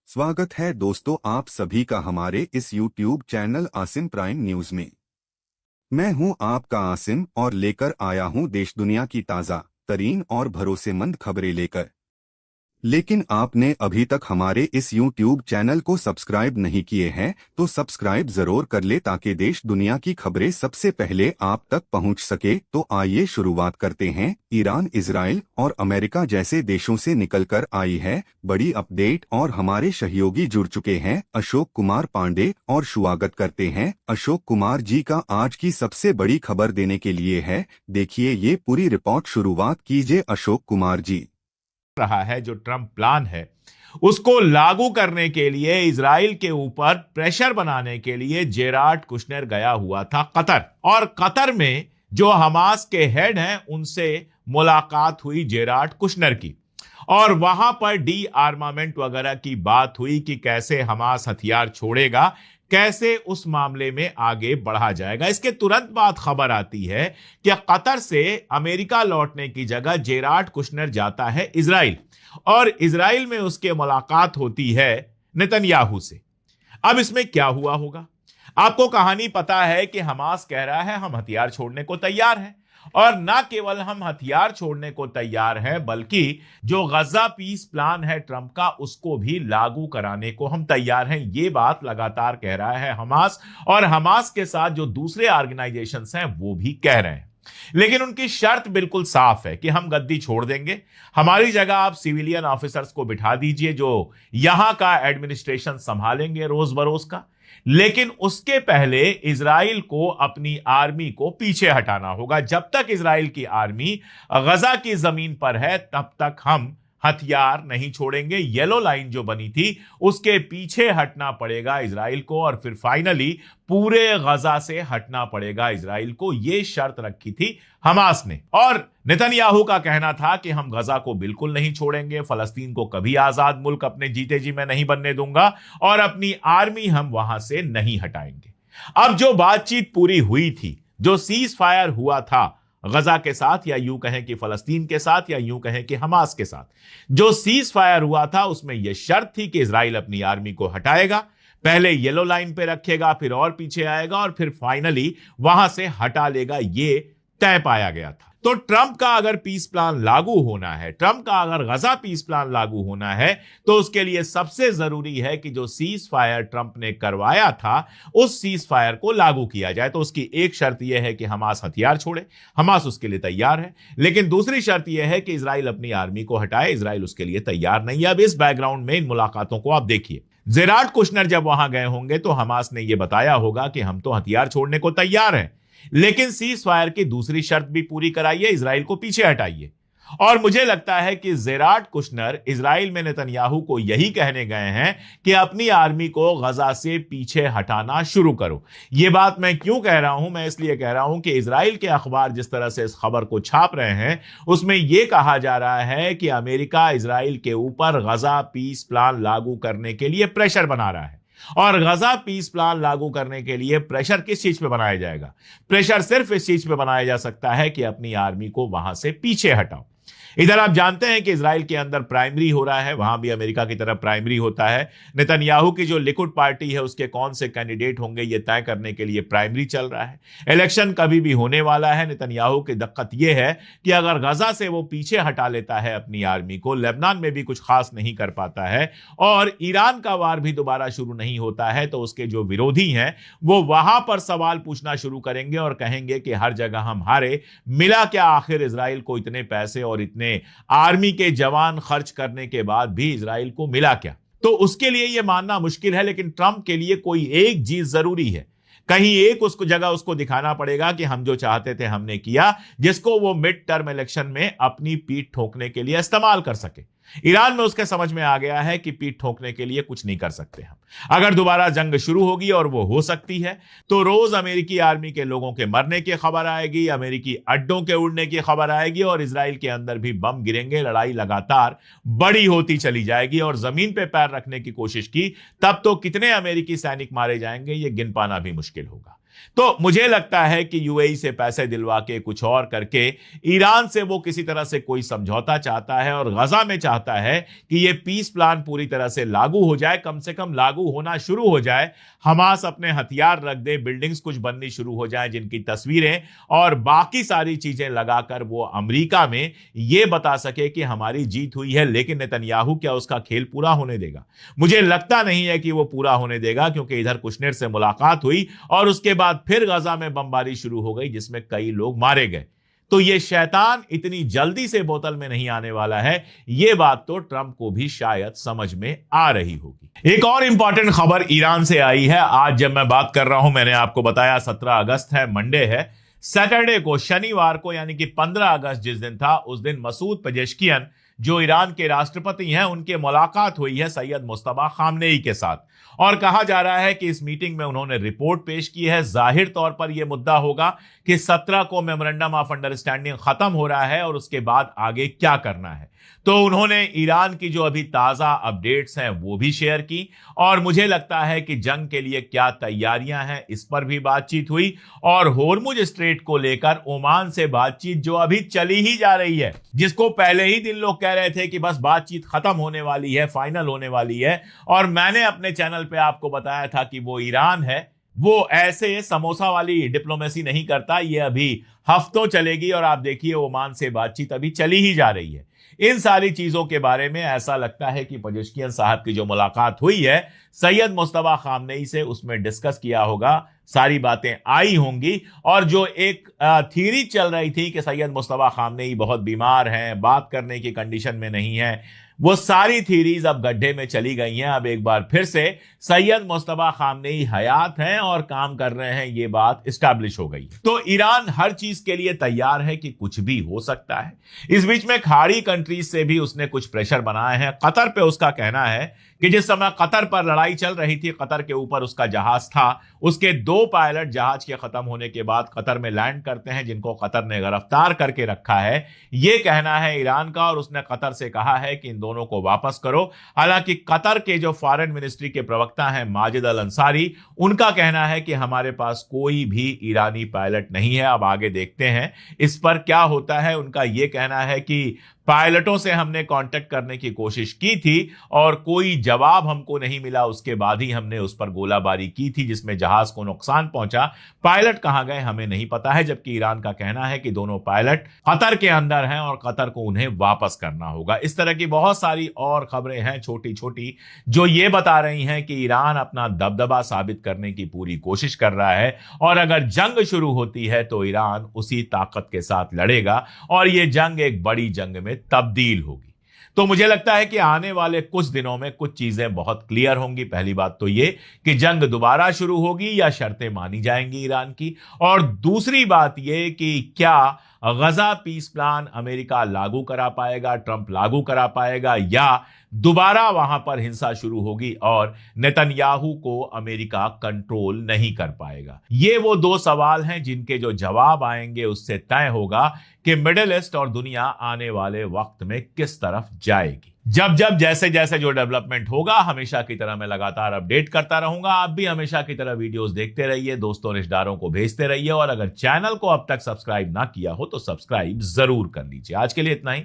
स्वागत है दोस्तों आप सभी का हमारे इस YouTube channel Asim prime news में। मैं हूं आपका आसिम और लेकर आया हूं देश दुनिया की ताज़ा तरीन और भरोसेमंद खबरें लेकर। लेकिन आपने अभी तक हमारे इस YouTube चैनल को सब्सक्राइब नहीं किए हैं तो सब्सक्राइब जरूर कर ले ताकि देश दुनिया की खबरें सबसे पहले आप तक पहुंच सके। तो आइए शुरुआत करते हैं। ईरान, इजराइल और अमेरिका जैसे देशों से निकलकर आई है बड़ी अपडेट और हमारे सहयोगी जुड़ चुके हैं अशोक कुमार पांडे और स्वागत करते हैं अशोक कुमार जी का आज की सबसे बड़ी खबर देने के लिए है। देखिए ये पूरी रिपोर्ट। शुरुआत कीजिए अशोक कुमार जी। रहा है जो ट्रंप प्लान है उसको लागू करने के लिए इजराइल के ऊपर प्रेशर बनाने के लिए जेराड कुशनर गया हुआ था कतर, और कतर में जो हमास के हेड हैं उनसे मुलाकात हुई जेराड कुशनर की, और वहां पर डी आर्मामेंट वगैरह की बात हुई कि कैसे हमास हथियार छोड़ेगा, कैसे उस मामले में आगे बढ़ा जाएगा। इसके तुरंत बाद खबर आती है कि कतर से अमेरिका लौटने की जगह जेराड कुशनर जाता है इजराइल, और इजराइल में उसके मुलाकात होती है नेतन्याहू से। अब इसमें क्या हुआ होगा? आपको कहानी पता है कि हमास कह रहा है हम हथियार छोड़ने को तैयार हैं, और ना केवल हम हथियार छोड़ने को तैयार हैं बल्कि जो गजा पीस प्लान है ट्रंप का उसको भी लागू कराने को हम तैयार हैं। ये बात लगातार कह रहा है हमास, और हमास के साथ जो दूसरे ऑर्गेनाइजेशंस हैं वो भी कह रहे हैं। लेकिन उनकी शर्त बिल्कुल साफ है कि हम गद्दी छोड़ देंगे, हमारी जगह आप सिविलियन ऑफिसर्स को बिठा दीजिए जो यहां का एडमिनिस्ट्रेशन संभालेंगे रोज बरोज का। लेकिन उसके पहले इजराइल को अपनी आर्मी को पीछे हटाना होगा। जब तक इजराइल की आर्मी गजा की जमीन पर है तब तक हम हथियार नहीं छोड़ेंगे। येलो लाइन जो बनी थी उसके पीछे हटना पड़ेगा इजराइल को, और फिर फाइनली पूरे गजा से हटना पड़ेगा इजराइल को। यह शर्त रखी थी हमास ने, और नेतन्याहू का कहना था कि हम गजा को बिल्कुल नहीं छोड़ेंगे, फलस्तीन को कभी आजाद मुल्क अपने जीते जी मैं नहीं बनने दूंगा, और अपनी आर्मी हम वहां से नहीं हटाएंगे। अब जो बातचीत पूरी हुई थी, जो सीज फायर हुआ था गजा के साथ, या यूं कहें कि फलस्तीन के साथ, या यूं कहें कि हमास के साथ, जो सीज फायर हुआ था उसमें यह शर्त थी कि इजराइल अपनी आर्मी को हटाएगा, पहले येलो लाइन पे रखेगा, फिर और पीछे आएगा, और फिर फाइनली वहां से हटा लेगा। यह तय पाया गया था। तो ट्रंप का अगर पीस प्लान लागू होना है, ट्रंप का अगर गजा पीस प्लान लागू होना है, तो उसके लिए सबसे जरूरी है कि जो सीज फायर ट्रंप ने करवाया था उस सीज फायर को लागू किया जाए। तो उसकी एक शर्त यह है कि हमास हथियार छोड़े, हमास उसके लिए तैयार है, लेकिन दूसरी शर्त यह है कि इजराइल अपनी आर्मी को हटाए, इजराइल उसके लिए तैयार नहीं है। अब इस बैकग्राउंड में इन मुलाकातों को आप देखिए। जेराड कुशनर जब वहां गए होंगे तो हमास ने यह बताया होगा कि हम तो हथियार छोड़ने को तैयार हैं, लेकिन सीज फायर की दूसरी शर्त भी पूरी कराइए, इजराइल को पीछे हटाइए। और मुझे लगता है कि जेराड कुशनर इजराइल में नेतन्याहू को यही कहने गए हैं कि अपनी आर्मी को गजा से पीछे हटाना शुरू करो। यह बात मैं क्यों कह रहा हूं? मैं इसलिए कह रहा हूं कि इजराइल के अखबार जिस तरह से इस खबर को छाप रहे हैं उसमें यह कहा जा रहा है कि अमेरिका इजराइल के ऊपर गजा पीस प्लान लागू करने के लिए प्रेशर बना रहा है। और गजा पीस प्लान लागू करने के लिए प्रेशर किस चीज पे बनाया जाएगा? प्रेशर सिर्फ इस चीज पे बनाया जा सकता है कि अपनी आर्मी को वहां से पीछे हटाओ। इधर आप जानते हैं कि इजराइल के अंदर प्राइमरी हो रहा है, वहां भी अमेरिका की तरफ प्राइमरी होता है। नेतन्याहू की जो लिकुड पार्टी है उसके कौन से कैंडिडेट होंगे यह तय करने के लिए प्राइमरी चल रहा है। इलेक्शन कभी भी होने वाला है। नेतन्याहू की दिक्कत यह है कि अगर गजा से वो पीछे हटा लेता है अपनी आर्मी को, लेबनान में भी कुछ खास नहीं कर पाता है, और ईरान का वार भी दोबारा शुरू नहीं होता है, तो उसके जो विरोधी हैं वो वहां पर सवाल पूछना शुरू करेंगे और कहेंगे कि हर जगह हम हारे, मिला क्या आखिर इजराइल को इतने पैसे और इतने आर्मी के जवान खर्च करने के बाद भी इजराइल को मिला क्या? तो उसके लिए यह मानना मुश्किल है, लेकिन ट्रंप के लिए कोई एक चीज जरूरी है। कहीं एक उसको जगह उसको दिखाना पड़ेगा कि हम जो चाहते थे हमने किया, जिसको वो मिड टर्म इलेक्शन में अपनी पीठ ठोकने के लिए इस्तेमाल कर सके। ईरान में उसके समझ में आ गया है कि पीठ ठोकने के लिए कुछ नहीं कर सकते हम। अगर दोबारा जंग शुरू होगी, और वो हो सकती है, तो रोज अमेरिकी आर्मी के लोगों के मरने की खबर आएगी, अमेरिकी अड्डों के उड़ने की खबर आएगी, और इजराइल के अंदर भी बम गिरेंगे। लड़ाई लगातार बड़ी होती चली जाएगी, और जमीन पे पैर रखने की कोशिश की तब तो कितने अमेरिकी सैनिक मारे जाएंगे ये गिन पाना भी मुश्किल होगा। तो मुझे लगता है कि यूएई से पैसे दिलवा के कुछ और करके ईरान से वो किसी तरह से कोई समझौता चाहता है और गजा में चाहता है कि ये पीस प्लान पूरी तरह से लागू हो जाए, कम से कम लागू होना शुरू हो जाए, हमास अपने हथियार रख दे, बिल्डिंग्स कुछ बननी शुरू हो जाए जिनकी तस्वीरें और बाकी सारी चीजें लगाकर वो अमेरिका में ये बता सके कि हमारी जीत हुई है। लेकिन नेतन्याहू क्या उसका खेल पूरा होने देगा? मुझे लगता नहीं है कि वो पूरा होने देगा, क्योंकि इधर कुशनेर से मुलाकात हुई और उसके बाद फिर गजा में बमबारी शुरू हो गई जिसमें कई लोग मारे गए। तो ये शैतान इतनी जल्दी से बोतल में नहीं आने वाला है, ये बात तो ट्रंप को भी शायद समझ में आ रही होगी। एक और इंपॉर्टेंट खबर ईरान से आई है। आज जब मैं बात कर रहा हूं, मैंने आपको बताया 17 अगस्त है, मंडे है, सैटरडे को, शनिवार को, यानी कि 15 अगस्त जिस दिन था, उस दिन मसूद पेजेश्कियन जो ईरान के राष्ट्रपति हैं, उनके मुलाकात हुई है सैयद मुस्तफा खामनेई के साथ और कहा जा रहा है कि इस मीटिंग में उन्होंने रिपोर्ट पेश की है। जाहिर तौर पर यह मुद्दा होगा कि 17 को मेमोरेंडम ऑफ अंडरस्टैंडिंग खत्म हो रहा है और उसके बाद आगे क्या करना है। तो उन्होंने ईरान की जो अभी ताजा अपडेट्स हैं वो भी शेयर की और मुझे लगता है कि जंग के लिए क्या तैयारियां हैं इस पर भी बातचीत हुई और होर्मुज स्ट्रेट को लेकर ओमान से बातचीत जो अभी चली ही जा रही है, जिसको पहले ही दिन लोग कह रहे थे कि बस बातचीत खत्म होने वाली है, फाइनल होने वाली है, और मैंने अपने चैनल पे आपको बताया था कि वो ईरान है, वो ऐसे समोसा वाली डिप्लोमेसी नहीं करता, ये अभी हफ्तों चलेगी और आप देखिए ओमान से बातचीत अभी चली ही जा रही है। इन सारी चीजों के बारे में ऐसा लगता है कि पेजेश्कियन साहब की जो मुलाकात हुई है सैयद मुस्तफा खामनेई से, उसमें डिस्कस किया होगा, सारी बातें आई होंगी और जो एक थ्योरी चल रही थी कि सैयद मुस्तफा खामनेई बहुत बीमार हैं, बात करने की कंडीशन में नहीं है, वो सारी थ्योरीज अब गड्ढे में चली गई हैं। अब एक बार फिर से सैयद मुस्तफा खामनेई हयात हैं और काम कर रहे हैं, ये बात इस्टेब्लिश हो गई। तो ईरान हर चीज के लिए तैयार है कि कुछ भी हो सकता है। इस बीच में खाड़ी कंट्रीज से भी उसने कुछ प्रेशर बनाए हैं। कतर पे उसका कहना है कि जिस समय कतर पर लड़ाई चल रही थी, कतर के ऊपर उसका जहाज था, उसके 2 पायलट जहाज के खत्म होने के बाद कतर में लैंड करते हैं, जिनको कतर ने गिरफ्तार करके रखा है, ये कहना है ईरान का। और उसने कतर से कहा है कि इन दोनों को वापस करो। हालांकि कतर के जो फॉरेन मिनिस्ट्री के प्रवक्ता हैं माजिद अल अंसारी, उनका कहना है कि हमारे पास कोई भी ईरानी पायलट नहीं है। अब आगे देखते हैं इस पर क्या होता है। उनका यह कहना है कि पायलटों से हमने कांटेक्ट करने की कोशिश की थी और कोई जवाब हमको नहीं मिला, उसके बाद ही हमने उस पर गोलाबारी की थी जिसमें जहाज को नुकसान पहुंचा। पायलट कहां गए हमें नहीं पता है, जबकि ईरान का कहना है कि दोनों पायलट कतर के अंदर हैं और कतर को उन्हें वापस करना होगा। इस तरह की बहुत सारी और खबरें हैं छोटी छोटी जो ये बता रही हैं कि ईरान अपना दबदबा साबित करने की पूरी कोशिश कर रहा है और अगर जंग शुरू होती है तो ईरान उसी ताकत के साथ लड़ेगा और यह जंग एक बड़ी जंग में तब्दील होगी। तो मुझे लगता है कि आने वाले कुछ दिनों में कुछ चीजें बहुत क्लियर होंगी। पहली बात तो ये कि जंग दोबारा शुरू होगी या शर्तें मानी जाएंगी ईरान की, और दूसरी बात ये कि क्या गजा पीस प्लान अमेरिका लागू करा पाएगा, ट्रंप लागू करा पाएगा, या दोबारा वहां पर हिंसा शुरू होगी और नेतन्याहू को अमेरिका कंट्रोल नहीं कर पाएगा। ये वो 2 सवाल हैं जिनके जो जवाब आएंगे उससे तय होगा कि मिडिल ईस्ट और दुनिया आने वाले वक्त में किस तरफ जाएगी। जब जैसे जैसे जो डेवलपमेंट होगा हमेशा की तरह मैं लगातार अपडेट करता रहूंगा। आप भी हमेशा की तरह वीडियोस देखते रहिए, दोस्तों रिश्तेदारों को भेजते रहिए और अगर चैनल को अब तक सब्सक्राइब ना किया हो तो सब्सक्राइब जरूर कर लीजिए। आज के लिए इतना ही।